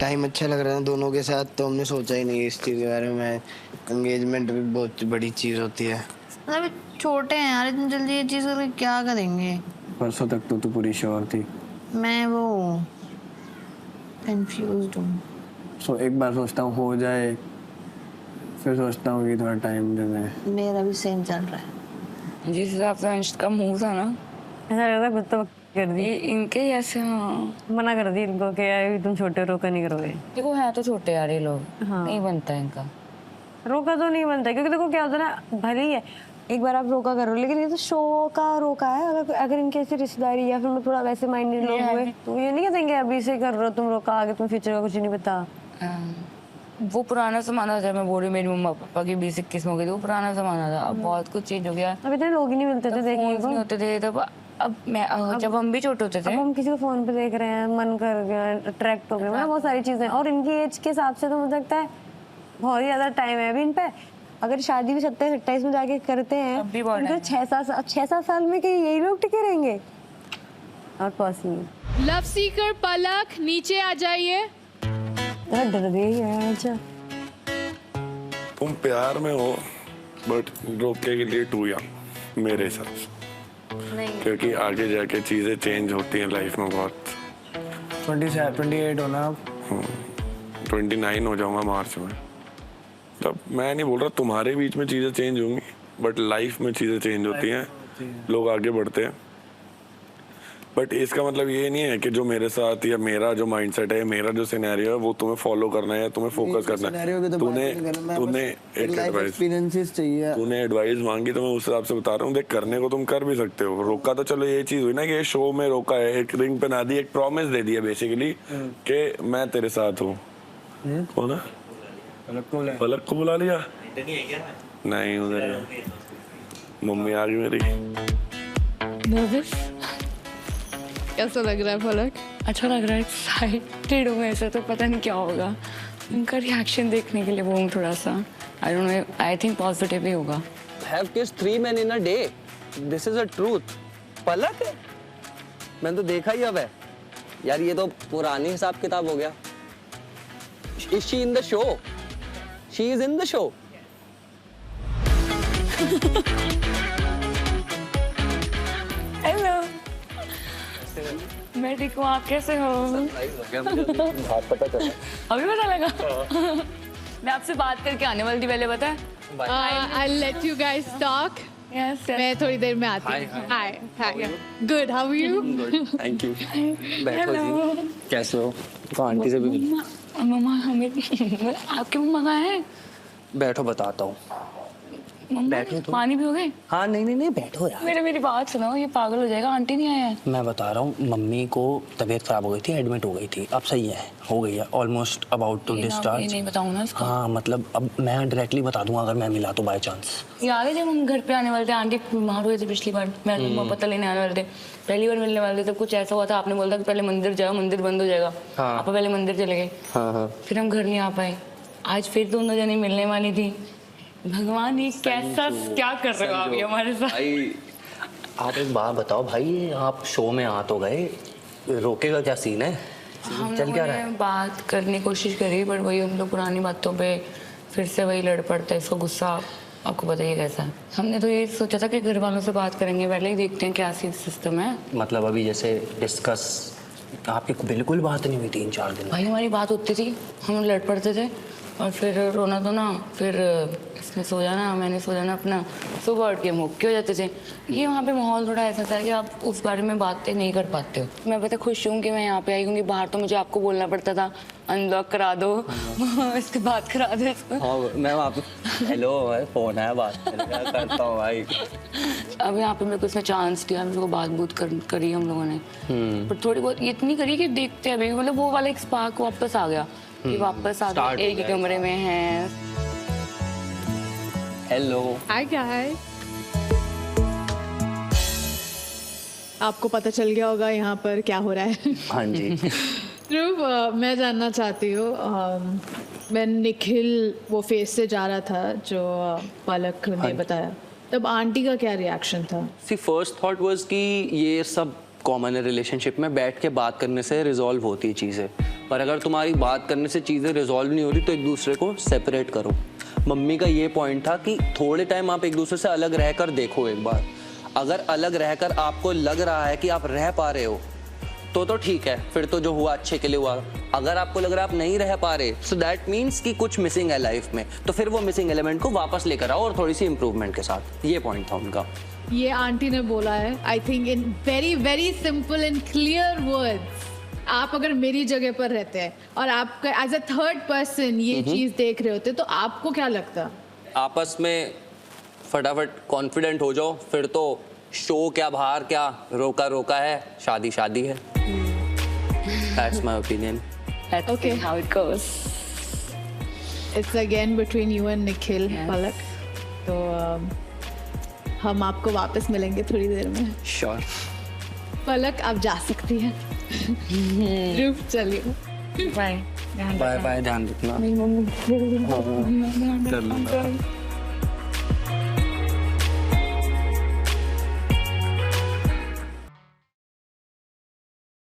Time अच्छा लग रहा है दोनों के साथ, तो हमने सोचा ही नहीं इस चीज़ के बारे में। एंगेजमेंट भी बहुत बड़ी चीज़ होती है। मतलब छोटे हैं यार, इतनी जल्दी ये चीज़ करके क्या करेंगे। परसों तक तो तू पूरी श्योर थी। मैं वो कंफ्यूज्ड हूँ। सो एक बार सोचता हूँ हो जाए, फिर सोचता हूँ कि थोड़ा टाइम दे दें। मेरा भी सेम चल रहा है। जिस हिसाब से अंश का मुंह था ना, ऐसा लग रहा है तो कर दी इनके ऐसे। हाँ, मना कर दी इनको कि यार तुम छोटे रोका नहीं करोगे। देखो है तो छोटे यार ये लोग। हाँ। नहीं बनता है इनका। रोका तो नहीं बनता क्योंकि देखो क्या होता है ना, भले ही है एक बार आप रोका करो, लेकिन ये तो शो का रोका है। अगर इनके ऐसे रिश्तेदारी या फिर थोड़ा वैसे माइंडेड लोग हुए तो ये नहीं कहते अभी से कर रहे हो तुम रोका, आगे तुम फ्यूचर का कुछ नहीं पता। वो पुराना जमाना था। मैं बोल रही मेरी मम्मा पापा की 20-21 में हो गई थी, वो पुराना जमाना था। अब बहुत कुछ चेंज हो गया। अब इतने लोग ही नहीं मिलते थे देखने को, नहीं होते थे तब। अब मैं जब हम भी छोटे होते थे, अब हम किसी को फोन पे देख रहे हैं, मन कर गया, अट्रैक्ट हो गए, मतलब बहुत सारी चीजें। और इनकी एज के हिसाब से तो मुझे लगता है बहुत ही ज्यादा टाइम है अभी इन पे। अगर शादी भी 27-28 में जाके करते हैं तो 6-7 साल में कि यही लोग टिके रहेंगे? Not possible. लव सीकर पलक नीचे आ जाइए। डर गई है। अच्छा तुम प्यार में हो बट रोके के लिए टू यंग मेरे हिसाब से, क्योंकि आगे जाके चीजें चेंज होती हैं लाइफ में बहुत। 28 होना अब। 29 हो जाऊंगा मार्च में। तब मैं नहीं बोल रहा तुम्हारे बीच में चीजें चेंज होंगी, बट लाइफ में चीजें चेंज होती हैं, लोग आगे बढ़ते हैं। बट इसका मतलब ये नहीं है कि जो मेरे साथ या मेरा जो माइंडसेट है, मेरा जो सिनेरियो है वो तुम्हें फॉलो करना है, तुम्हें फोकस करना है। तूने एक्सपीरियंसेस चाहिए। तूने एडवाइस मांगी तो मैं उस हिसाब से बता रहा हूँ। देख करने को तुम कर भी सकते हो। रोका तो चलो ये चीज हुई ना कि ये शो में रोका है, एक रिंग पहना दी, एक प्रॉमिस दे दिया बेसिकली कि मैं तेरे साथ हूँ। कौन है? पलक को बुला लिया? नहीं उधर मम्मी आ गई मेरी। नर्वस कैसा लग रहा है पलक? अच्छा लग रहा है, एक्साइटेड हूँ। ऐसा तो पता नहीं क्या होगा। उनका रिएक्शन देखने के लिए वो हूँ थोड़ा सा। I don't know, I think positive ही होगा। Have kissed 3 men in a day. This is a truth. पलक है? मैंने तो देखा ही अब है। यार ये तो पुरानी हिसाब किताब हो गया। Is she in the show? She is in the show. Hello, मैं ठीक हूँ, आप कैसे हो? पता चला। अभी पता लगा? मैं आपसे बात करके आने वाली थी पहले, पता है? I'll let you guys talk. Yes, मैं थोड़ी देर में आती हूँ। Hi. Good. How are you? Thank you. बैठो जी। कैसे हो? तो आंटी से भी मिलो। मम्मा हमें आपके मम्मा कहाँ है? बैठो बताता हूँ। बैठो तो। पानी पियोगे? हाँ नहीं बैठो यार। मेरी बात सुनो, ये पागल हो जाएगा। आंटी नहीं आया है। मैं बता रहा हूँ, मम्मी को तबीयत खराब हो गई थी, एडमिट हो गई थी। अब सही है, हो गई है, ऑलमोस्ट अबाउट टू डिस्चार्ज। नहीं बताऊँ ना इसको? हाँ मतलब अब मैं डायरेक्टली बता दूंगा अगर मैं मिला तो बाय चांस। याद है जब हम घर पे आने वाले थे, आंटी बीमार हुए थे पिछली बार, मैं पता लेने आने वाले थे, पहली बार मिलने वाले थे, तब कुछ ऐसा हुआ था, आपने बोला था कि पहले मंदिर जाओ, मंदिर बंद हो जाएगा। आप पहले मंदिर चले गए। फिर हम घर नहीं आ पाए। आज फिर दोनों जने मिलने वाली थी। भगवान ये कैसा क्या कर रहे हो आप ये हमारे साथ? भाई आप एक बात बताओ भाई, आप शो में आ तो गए, रोकेगा क्या सीन है? चल क्या रहा है? बात करने की कोशिश करी, बट वही हम लोग पुरानी बातों पे फिर से वही लड़ पड़ता है। इसको गुस्सा आपको बताइए कैसा है। हमने तो ये सोचा था कि घर वालों से बात करेंगे, पहले ही देखते हैं क्या सिस्टम है। मतलब अभी जैसे डिस्कस आपकी बिल्कुल बात नहीं हुई 3-4 दिन? भाई हमारी बात होती थी, हम लड़ पड़ते थे और फिर रोना तो ना, फिर इसने सो जाना, मैंने सो जाना अपना, सुबह उठ के मुक्के हो जाते थे। ये वहाँ पे माहौल थोड़ा ऐसा था कि आप उस बारे में बातें नहीं कर पाते हो। मैं पता खुश हूँ कि मैं यहाँ पे आई, क्योंकि बाहर तो मुझे आपको बोलना पड़ता था अनब्लॉक करा दो, इसके बात करा दो इसको। हाँ मैम आप हेलो फोन है, बात करता हूँ भाई। अब यहाँ पे मेरे को इसने चांस दिया, मेरे को बात बूत करी हम लोगों ने, पर थोड़ी बहुत इतनी करी कि देखते हैं, मतलब वो वाला एक स्पार्क वापस आ गया कि वापस आ गए, एक ही कमरे में हैं। हेलो। Hi guys. आपको पता चल गया होगा यहाँ पर क्या हो रहा है। हाँ जी। ध्रुव, मैं जानना चाहती हूँ, मैं निखिल वो फेस से जा रहा था जो पलक ने बताया, तब आंटी का क्या रिएक्शन था? सी फर्स्ट थॉट वाज कि ये सब कॉमन है रिलेशनशिप में, बैठ के बात करने से रिजॉल्व होती है चीज़ें। पर अगर तुम्हारी बात करने से चीज़ें रिजॉल्व नहीं हो रही तो एक दूसरे को सेपरेट करो। मम्मी का ये पॉइंट था कि थोड़े टाइम आप एक दूसरे से अलग रहकर देखो एक बार। अगर अलग रहकर आपको लग रहा है कि आप रह पा रहे हो तो ठीक है, फिर तो जो हुआ अच्छे के लिए हुआ। अगर आपको लग रहा है आप नहीं रह पा रहे, सो दैट मीन्स कि कुछ मिसिंग है लाइफ में, तो फिर वो मिसिंग एलिमेंट को वापस लेकर आओ और थोड़ी सी इंप्रूवमेंट के साथ। ये पॉइंट था उनका। ये आंटी ने बोला है, I think in very very simple and clear words. आप अगर मेरी जगह पर रहते हैं और आप एज अ थर्ड पर्सन ये चीज देख रहे होते तो आपको क्या लगता? आपस में फटाफट कॉन्फिडेंट हो जाओ, फिर तो शो क्या बाहर क्या, रोका रोका है, शादी शादी है। That's my opinion. That's Okay. how it goes. It's again between you and Nikhil, पलक। तो हम आपको वापस मिलेंगे थोड़ी देर में। Sure. पलक आप जा सकती हैं। ध्रुव चलिए। Bye. बाय बाय, ध्यान रखना। मेरी मम्मी चलो।